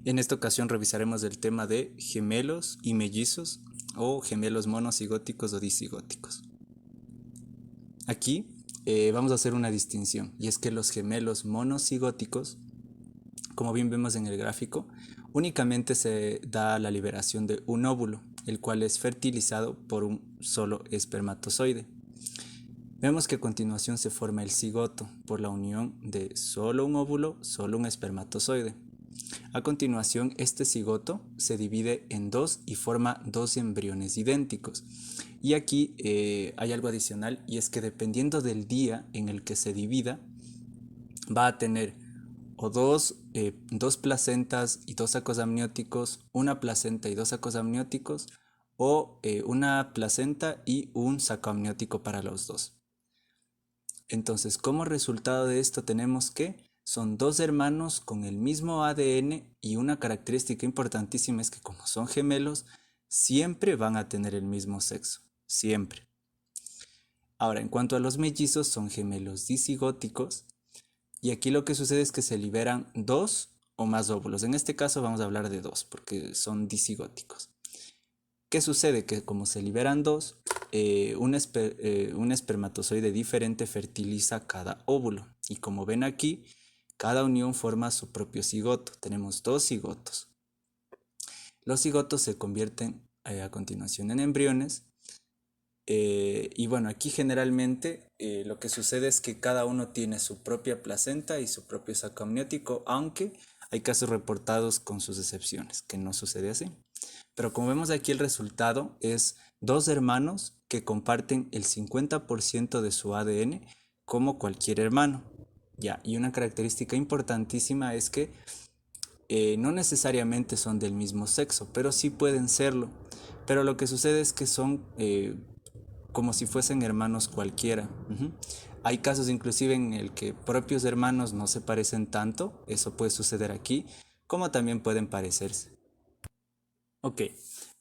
En esta ocasión revisaremos el tema de gemelos y mellizos o gemelos monocigóticos o disigóticos. Aquí vamos a hacer una distinción, y es que los gemelos monocigóticos, como bien vemos en el gráfico, únicamente se da la liberación de un óvulo, el cual es fertilizado por un solo espermatozoide. Vemos que a continuación se forma el cigoto por la unión de solo un óvulo, solo un espermatozoide. A continuación, este cigoto se divide en dos y forma dos embriones idénticos. Y aquí hay algo adicional, y es que dependiendo del día en el que se divida, va a tener o dos placentas y dos sacos amnióticos, una placenta y dos sacos amnióticos, o una placenta y un saco amniótico para los dos. Entonces, como resultado de esto tenemos que son dos hermanos con el mismo ADN, y una característica importantísima es que como son gemelos, siempre van a tener el mismo sexo, siempre. Ahora, en cuanto a los mellizos, son gemelos disigóticos, y aquí lo que sucede es que se liberan dos o más óvulos. En este caso vamos a hablar de dos porque son disigóticos. ¿Qué sucede? Que como se liberan dos, un espermatozoide diferente fertiliza cada óvulo. Y como ven aquí, cada unión forma su propio cigoto. Tenemos dos cigotos. Los cigotos se convierten a continuación en embriones. Y bueno, aquí generalmente lo que sucede es que cada uno tiene su propia placenta y su propio saco amniótico, aunque hay casos reportados con sus excepciones, que no sucede así. Pero como vemos aquí, el resultado es dos hermanos que comparten el 50% de su ADN como cualquier hermano. Ya, y una característica importantísima es que no necesariamente son del mismo sexo, pero sí pueden serlo. Pero lo que sucede es que son como si fuesen hermanos cualquiera. Hay casos inclusive en el que propios hermanos no se parecen tanto, eso puede suceder aquí, como también pueden parecerse. Ok,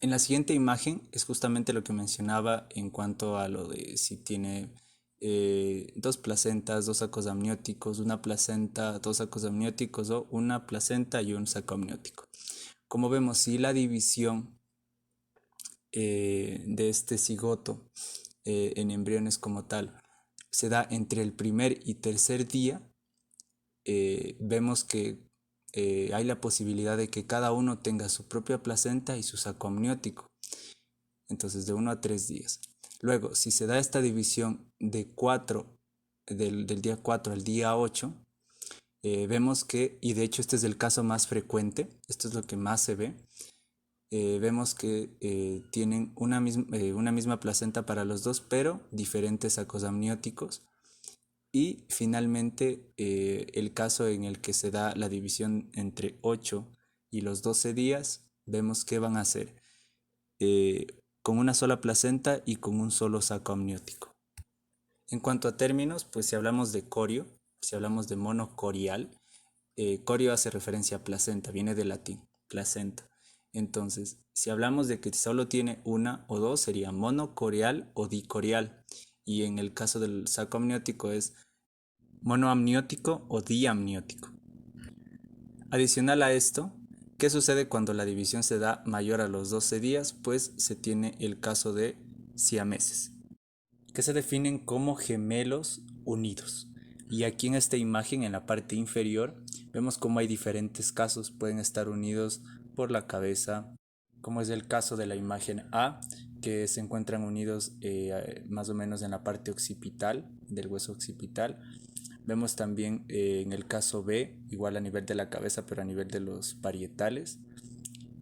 en la siguiente imagen es justamente lo que mencionaba en cuanto a lo de si tiene dos placentas, dos sacos amnióticos, una placenta, dos sacos amnióticos, o una placenta y un saco amniótico. Como vemos, si la división de este cigoto en embriones como tal se da entre el primer y tercer día, vemos que hay la posibilidad de que cada uno tenga su propia placenta y su saco amniótico. Entonces, de 1 a 3 días. Luego, si se da esta división de 4, del día 4 al día 8, vemos que, y de hecho este es el caso más frecuente, esto es lo que más se ve, vemos que tienen una misma placenta para los dos, pero diferentes sacos amnióticos. Y finalmente, el caso en el que se da la división entre 8 y los 12 días, vemos que van a ser con una sola placenta y con un solo saco amniótico. En cuanto a términos, pues si hablamos de corio, si hablamos de monocorial, corio hace referencia a placenta, viene del latín, placenta. Entonces, si hablamos de que solo tiene una o dos, sería monocorial o dicorial. Y en el caso del saco amniótico es monoamniótico o diamniótico. Adicional a esto, ¿qué sucede cuando la división se da mayor a los 12 días? Pues se tiene el caso de siameses, que se definen como gemelos unidos. Y aquí en esta imagen, en la parte inferior, vemos cómo hay diferentes casos. Pueden estar unidos por la cabeza, como es el caso de la imagen A, que se encuentran unidos más o menos en la parte occipital, del hueso occipital. Vemos también en el caso B, igual a nivel de la cabeza, pero a nivel de los parietales.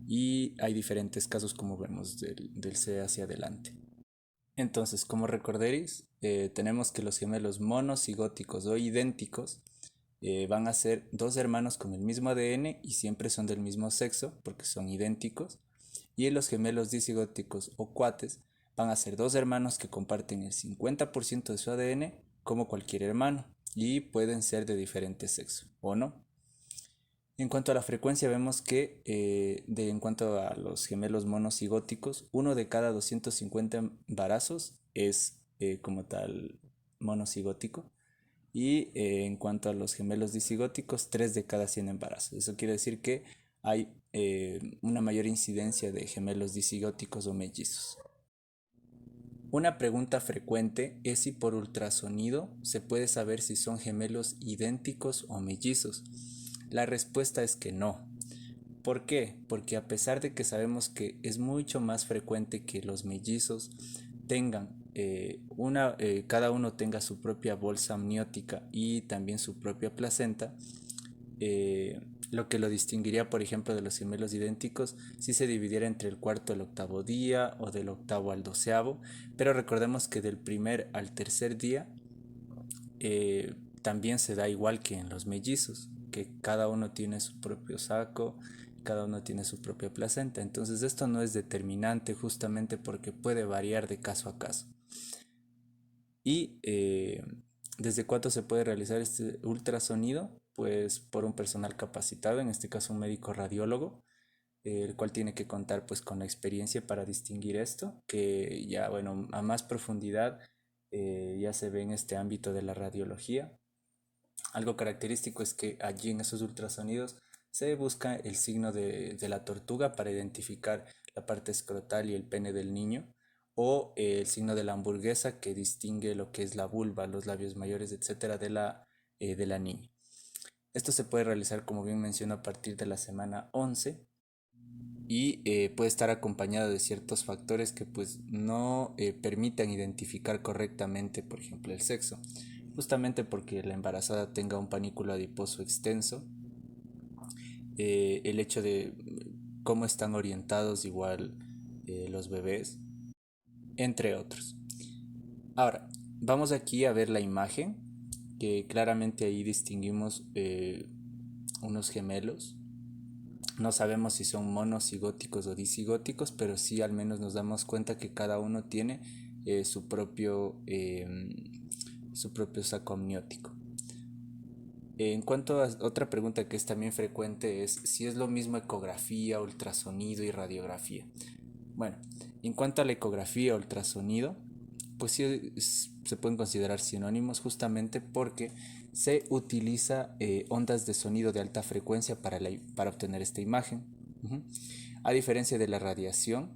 Y hay diferentes casos, como vemos, del C hacia adelante. Entonces, como recordaréis, tenemos que los gemelos monocigóticos o idénticos van a ser dos hermanos con el mismo ADN y siempre son del mismo sexo porque son idénticos. Y los gemelos disigóticos o cuates van a ser dos hermanos que comparten el 50% de su ADN como cualquier hermano, y pueden ser de diferente sexo o no. En cuanto a la frecuencia, vemos que en cuanto a los gemelos monocigóticos, uno de cada 250 embarazos es como tal monocigótico. Y en cuanto a los gemelos disigóticos, 3 de cada 100 embarazos. Eso quiere decir que hay una mayor incidencia de gemelos disigóticos o mellizos. Una pregunta frecuente es si por ultrasonido se puede saber si son gemelos idénticos o mellizos. La respuesta es que no. ¿Por qué? Porque a pesar de que sabemos que es mucho más frecuente que los mellizos tengan cada uno tenga su propia bolsa amniótica y también su propia placenta, lo que lo distinguiría, por ejemplo, de los gemelos idénticos, si se dividiera entre el cuarto al octavo día o del octavo al doceavo, pero recordemos que del primer al tercer día también se da igual que en los mellizos, que cada uno tiene su propio saco, cada uno tiene su propia placenta, entonces esto no es determinante justamente porque puede variar de caso a caso. Y ¿desde cuándo se puede realizar este ultrasonido? Pues por un personal capacitado, en este caso un médico radiólogo, el cual tiene que contar pues con la experiencia para distinguir esto, que ya bueno, a más profundidad ya se ve en este ámbito de la radiología. Algo característico es que allí en esos ultrasonidos se busca el signo de la tortuga para identificar la parte escrotal y el pene del niño, o el signo de la hamburguesa que distingue lo que es la vulva, los labios mayores, etcétera, de la niña. Esto se puede realizar, como bien menciono, a partir de la semana 11 y puede estar acompañado de ciertos factores que pues no permitan identificar correctamente, por ejemplo, el sexo, justamente porque la embarazada tenga un panículo adiposo extenso, el hecho de cómo están orientados igual los bebés, entre otros. Ahora, vamos aquí a ver la imagen, que claramente ahí distinguimos unos gemelos. No sabemos si son monocigóticos o disigóticos, pero sí al menos nos damos cuenta que cada uno tiene su propio saco amniótico. En cuanto a otra pregunta que es también frecuente es si es lo mismo ecografía, ultrasonido y radiografía. Bueno, en cuanto a la ecografía o ultrasonido, pues sí se pueden considerar sinónimos justamente porque se utiliza ondas de sonido de alta frecuencia para obtener esta imagen. A diferencia de la radiación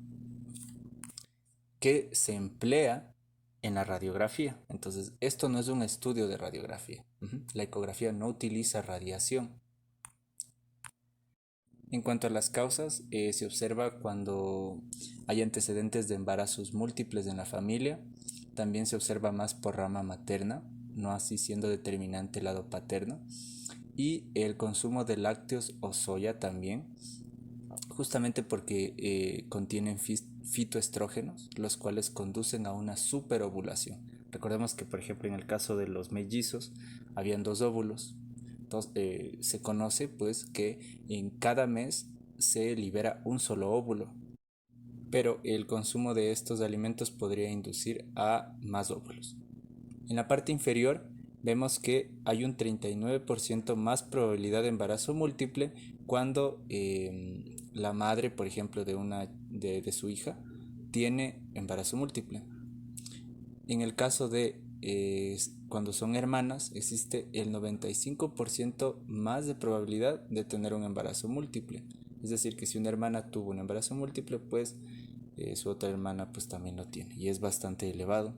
que se emplea en la radiografía. Entonces, esto no es un estudio de radiografía. La ecografía no utiliza radiación. En cuanto a las causas, se observa cuando hay antecedentes de embarazos múltiples en la familia. También se observa más por rama materna, no así siendo determinante el lado paterno. Y el consumo de lácteos o soya también, justamente porque contienen fitoestrógenos, los cuales conducen a una superovulación. Recordemos que, por ejemplo, en el caso de los mellizos, habían dos óvulos. Entonces, se conoce pues que en cada mes se libera un solo óvulo, pero el consumo de estos alimentos podría inducir a más óvulos. En la parte inferior vemos que hay un 39% más probabilidad de embarazo múltiple cuando la madre, por ejemplo, de su hija, tiene embarazo múltiple. En el caso de cuando son hermanas, existe el 95% más de probabilidad de tener un embarazo múltiple. Es decir, que si una hermana tuvo un embarazo múltiple, pues su otra hermana pues también lo tiene y es bastante elevado.